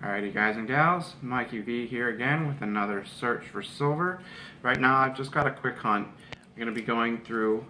Alrighty guys and gals, Mikey V here again with another search for silver. Right now I've just got a quick hunt. I'm going to be going through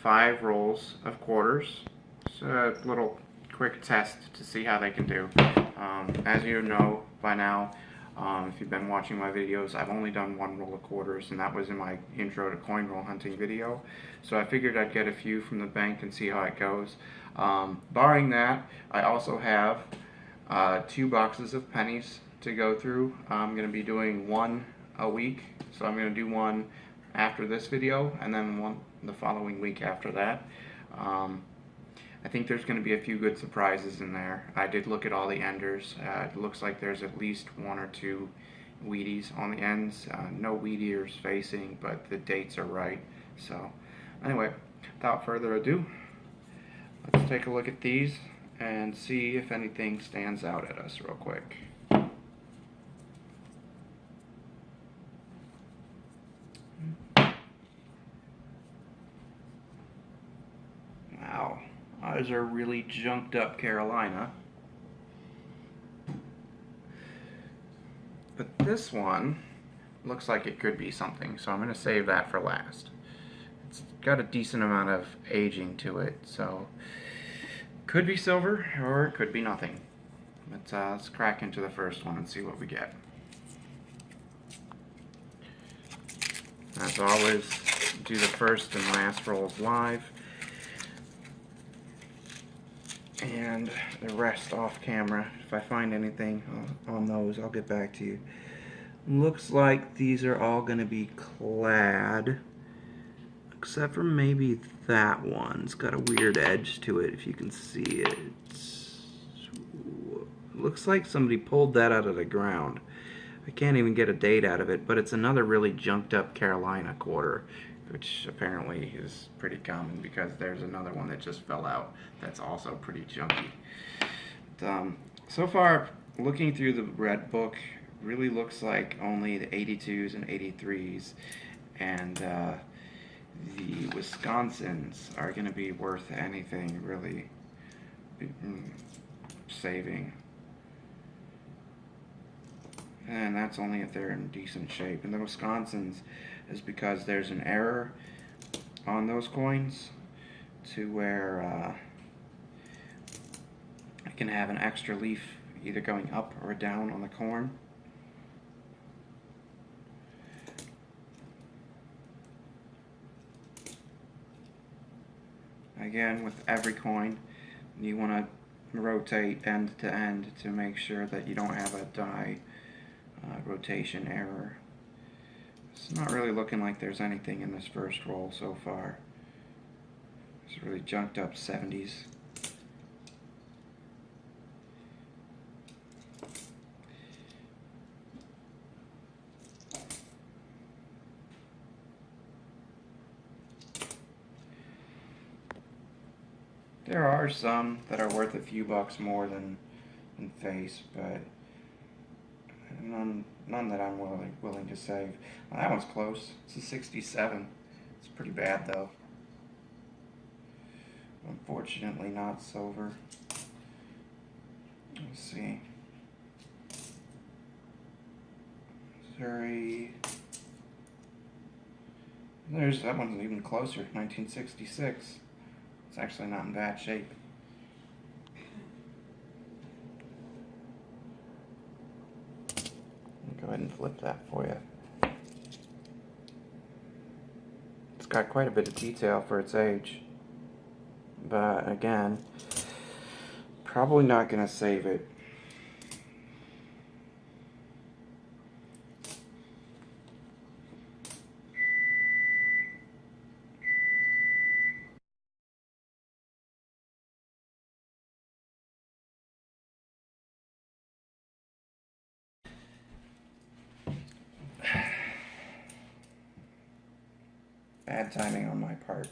5 rolls of quarters. It's a little quick test to see how they can do. As you know by now, if you've been watching my videos, I've only done 1 roll of quarters, and that was in my intro to coin roll hunting video. So I figured I'd get a few from the bank and see how it goes. Barring that, I also have 2 boxes of pennies to go through. I'm going to be doing 1 a week, so I'm going to do 1 after this video and then 1 the following week after that. I think there's going to be a few good surprises in there. I did look at all the enders. It looks like there's at least 1 or 2 Wheaties on the ends. No wheat ears facing, but the dates are right. So anyway, without further ado, let's take a look at these and see if anything stands out at us real quick. Wow, those are really junked up Carolina. But this one looks like it could be something, so I'm going to save that for last. It's got a decent amount of aging to it, so could be silver or it could be nothing. But let's crack into the first one and see what we get. As always, do the first and last rolls live, and the rest off camera. If I find anything on those, I'll get back to you. Looks like these are all going to be clad, except for maybe that one. It's got a weird edge to it, if you can see it. Looks like somebody pulled that out of the ground. I can't even get a date out of it, but it's another really junked up Carolina quarter, which apparently is pretty common because there's another one that just fell out that's also pretty junky. But, so far, looking through the red book, really looks like only the 82s and 83s and the Wisconsins are going to be worth anything really saving. And that's only if they're in decent shape. And the Wisconsins is because there's an error on those coins to where I can have an extra leaf either going up or down on the corn. Again, with every coin, you want to rotate end to end to make sure that you don't have a die rotation error. It's not really looking like there's anything in this first roll so far. It's really junked up 70s. There are some that are worth a few bucks more than face, but none that I'm willing to save. Well, that one's close. It's a 67. It's pretty bad though. Unfortunately not silver. Let's see. Missouri. That one's even closer. 1966. It's actually not in bad shape. Go ahead and flip that for you. It's got quite a bit of detail for its age, but again, probably not going to save it. Bad timing on my part.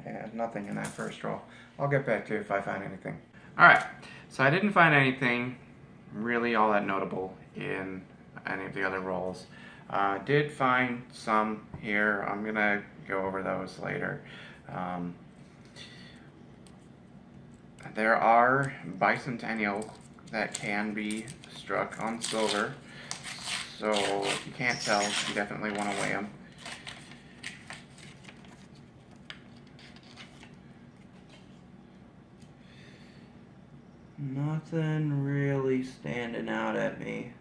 And find nothing in that first roll. I'll get back to you if I find anything. Alright, so I didn't find anything really all that notable in any of the other rolls. Did find some here. I'm going to go over those later. There are bicentennial that can be struck on silver, so if you can't tell, you definitely want to weigh them. Nothing really standing out at me.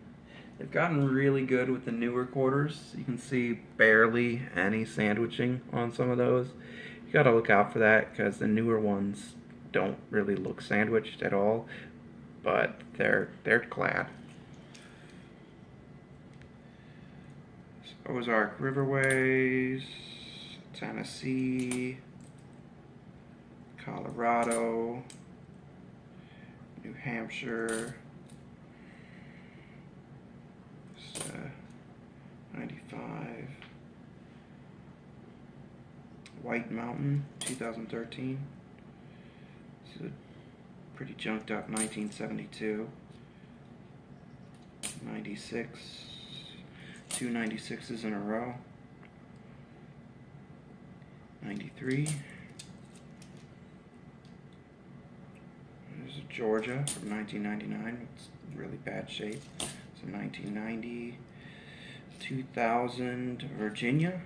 They've gotten really good with the newer quarters. You can see barely any sandwiching on some of those. You gotta look out for that because the newer ones don't really look sandwiched at all, but they're clad. Ozark Riverways, Tennessee, Colorado, New Hampshire, 95, White Mountain, 2013. This is a pretty junked up 1972, 96, two 96s in a row, 93. There's a Georgia from 1999. It's in really bad shape. So 1990, 2000 Virginia.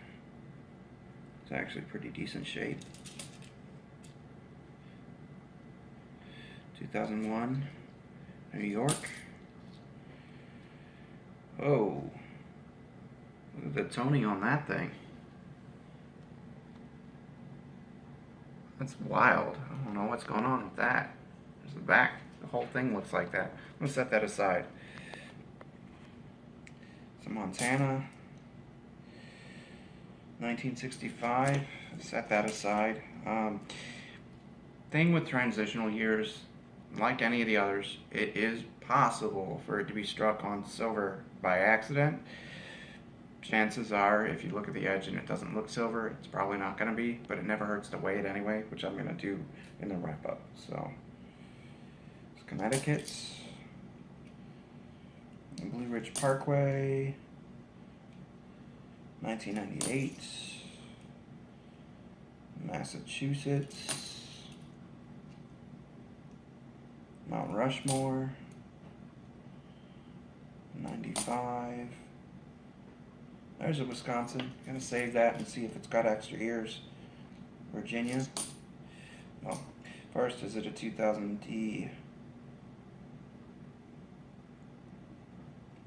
It's actually pretty decent shape. 2001 New York. Oh, look at the toning on that thing. That's wild. I don't know what's going on with that. There's the back. The whole thing looks like that. I'm going to set that aside. So Montana, 1965. Set that aside. Thing with transitional years, like any of the others, it is possible for it to be struck on silver by accident. Chances are, if you look at the edge and it doesn't look silver, it's probably not going to be, but it never hurts to weigh it anyway, which I'm going to do in the wrap-up. So, it's Connecticut, Blue Ridge Parkway, 1998, Massachusetts, Mount Rushmore, 95. There's a Wisconsin. Gonna save that and see if it's got extra ears. Virginia. Well, first, is it a 2000D?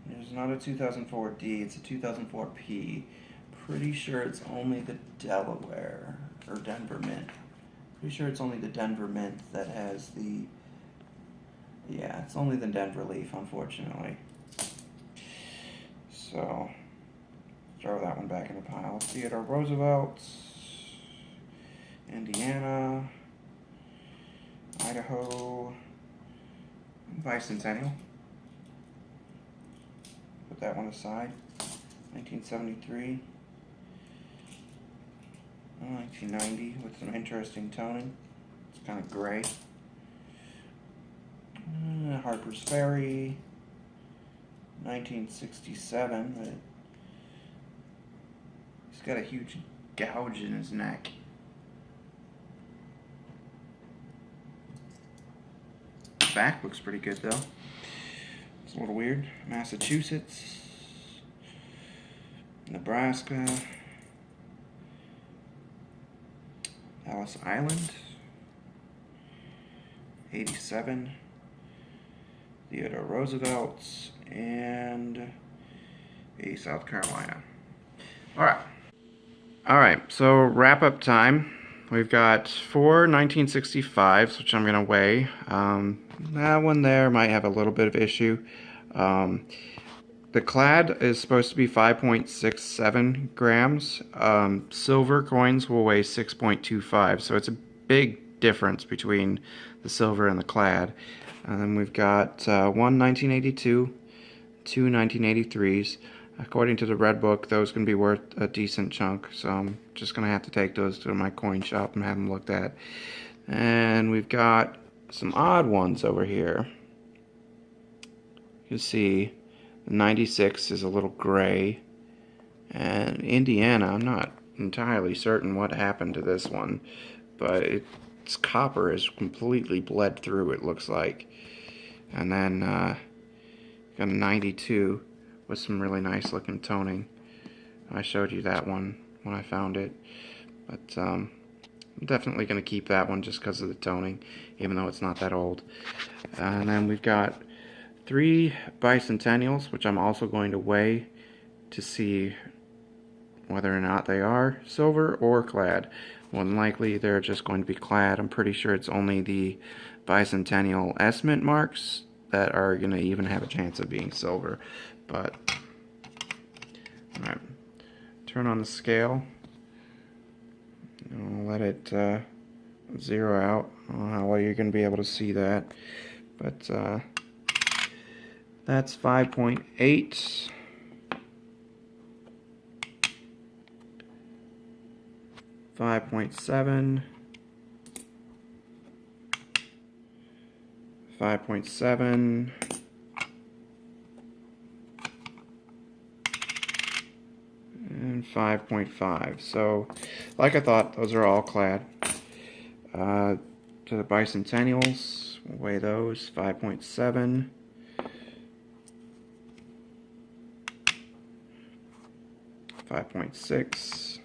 There's not a 2004D, it's a 2004P. Pretty sure it's only the Delaware or Denver Mint. Pretty sure it's only the Denver Mint that has the. Yeah, it's only the Denver Leaf, unfortunately. So, throw that one back in the pile. Theodore Roosevelt, Indiana, Idaho, Bicentennial. Put that one aside. 1973. 1990 with some interesting toning. It's kind of gray. Harper's Ferry. 1967. But he's got a huge gouge in his neck. The back looks pretty good though. It's a little weird. Massachusetts, Nebraska, Ellis Island, 87, Theodore Roosevelt, and a South Carolina. Alright, so wrap up time. We've got 4 1965s, which I'm going to weigh. That one there might have a little bit of issue. The clad is supposed to be 5.67 grams. Silver coins will weigh 6.25, so it's a big difference between the silver and the clad. And then we've got 1 1982, 2 1983s. According to the Red Book, those can be worth a decent chunk, so I'm just going to have to take those to my coin shop and have them looked at. And we've got some odd ones over here. You see, the 96 is a little gray, and Indiana, I'm not entirely certain what happened to this one, but its copper is completely bled through, it looks like. And then got a 92 with some really nice looking toning. I showed you that one when I found it, but I'm definitely going to keep that one just because of the toning, even though it's not that old. And then we've got 3 bicentennials, which I'm also going to weigh to see whether or not they are silver or clad. More than likely they're just going to be clad. I'm pretty sure it's only the bicentennial S-Mint marks that are going to even have a chance of being silver. But, alright, turn on the scale. I'll let it zero out. I don't know how well you're going to be able to see that. But that's 5.8. 5.7, 5.7, and 5.5. So, like I thought, those are all clad. To the bicentennials, we'll weigh those. 5.7. 5.6.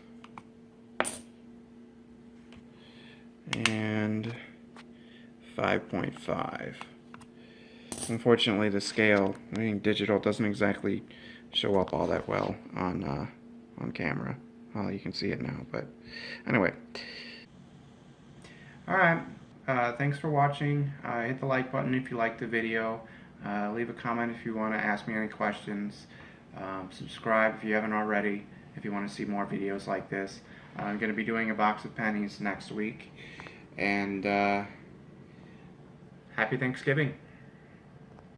And 5.5. Unfortunately, the scale, I mean, digital doesn't exactly show up all that well on camera. Well, you can see it now, but anyway. Alright, thanks for watching. Hit the like button if you liked the video. Leave a comment if you want to ask me any questions. Subscribe if you haven't already, if you want to see more videos like this. I'm going to be doing a box of pennies next week. And happy Thanksgiving.